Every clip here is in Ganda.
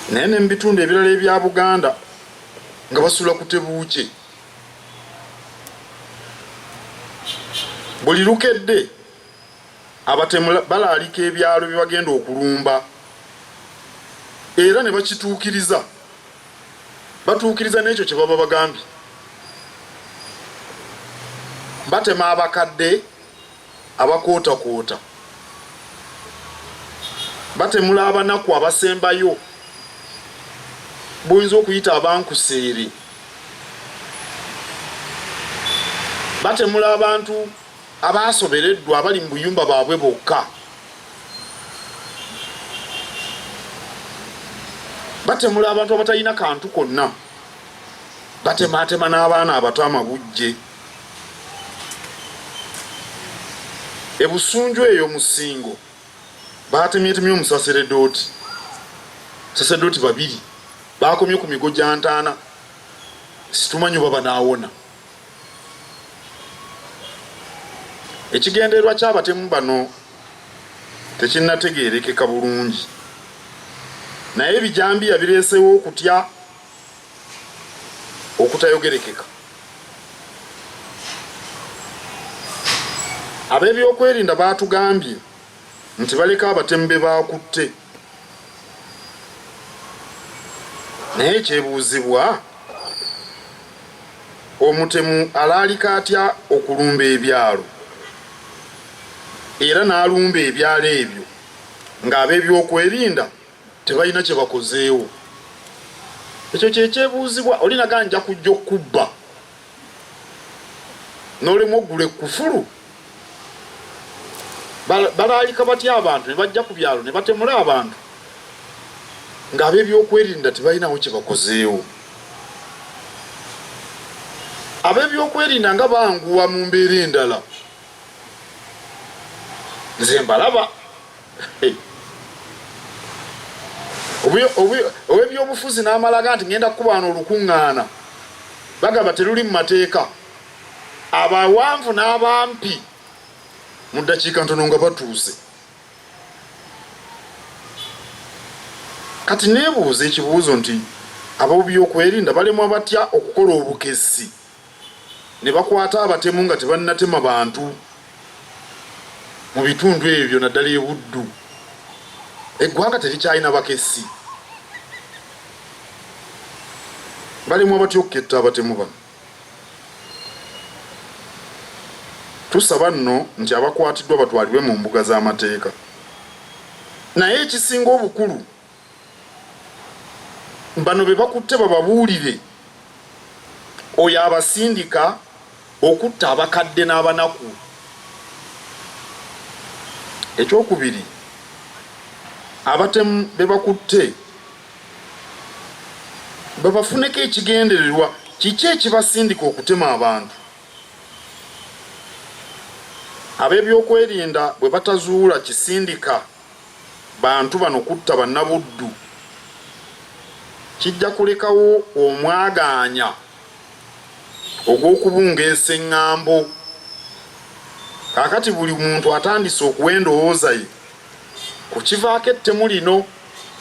nene mbitunde ebirala ebya Buganda nga basula kutebuuke buli lukedde abatemu balaalika ebyalo bibagenda okulumba era ne bakituukiriza batuukiriza n'ekyo kye baba bagambye batema abakadde abakootakoota batemula abanaku abasembayo buyinza okuyita abankuseere batemula abantu abasobereddwa abali mu buyumba baabwe bokka batemula abantu abatalina kantu konna batematema n'abaana abato amabujje ebusunju eyo musingo batemyetemye omusaseredooti saseredooti babiri bakomye ku migo gya ntaana situmanyi baba naawona ekigendererwa ky'abatemu bano tekinnategeerekeka bulungi naye ebijambiya bireesewo okutya okutayogerekeka ab'ebyokwerinda baatugambye nti baleka abatemu be baakutte naye kyebuuzibwa omutemu alaalika atya okulumba ebyalo era n'alumba ebyalo ebyo ng'ab'ebyokwerinda tebalina kye bakozeewo ekyo kyekyebuuzibwa olinaga nja kujja okubba n'olemu oggula ekkufulu balaalika batya abantu ne bajja ku byalo ne batemula abantu ng'ab'ebyokwerinda tebalinawo kye bakozeewo ab'ebyokwerinda nga banguwa mu mbeera endala nze mbalaba ow'ebyobufuzi n'amalaga nti ngenda kukubaana olukuŋŋaana bagamba teruli mu mateeka abawanvu n'abampi mu ddakiika ntono nga batuuse kati neebuuza ekibuuzo nti ab'ebyokwerinda balemwa batya okukola obukessi ne bakwata abatemu nga tebannatema bantu mu bitundu ebyo naddala e Buddu eggwanga terikyalina bakessi balemwa batya okuketta abatemu bano tusaba nno nti abakwatiddwa batwalibwe mu mbuga z'amateeka naye ekisinga obukulu bano be bakutte bababuulire oyo abasindika okutta abakadde n'abanaku ekyokubiri abatemu be bakutte babafuneko ekigendererwa kiki ekibasindika okutema abantu ab'ebyokwerinda bwe batazuula kisindika bantu bano kutta bannabuddu kijja kulekawo omwagaanya ogw'okubungeesa eŋŋambo kaakati buli muntu atandise okuwa endowooza ye ku kivaako ettemu lino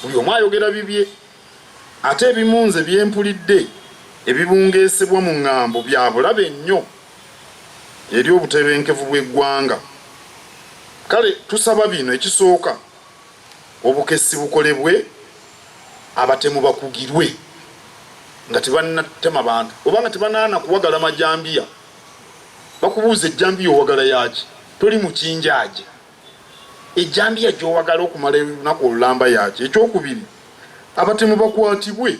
buli omu ayogera bibye ate ebimu nze byempulidde ebibungeesebwa mu ŋŋambo bya bulabe nnyo eri obutebenkevu bw'eggwanga kale tusaba bino ekisooka obukessi bukolebwe abatemu bakugirwe nga tebannatema bantu oba nga tebanaana kuwagala majambiya bakubuuza ejjambiya owagala yaki toli mukinjaaje ejjambiya gy'owagala okumala olunaku olulamba yaki ekyokubiri abatemu bakwatibwe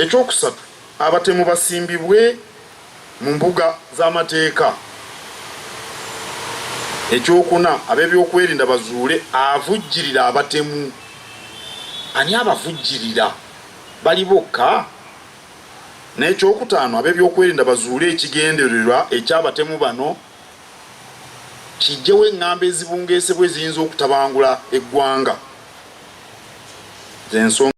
ekyokusatu abatemu basimbibwe mu mbuga z'amateeka ekyokuna ab'ebyokwerinda bazuule avujjirira abatemu ani abavujjirira bali bokka n'ekyokutaano ab'ebyokwerinda bazuule ekigendererwa eky'abatemu bano kijjewo eŋŋambo ezibungeesebwa eziyinza okutabangula eggwanga z'ensonga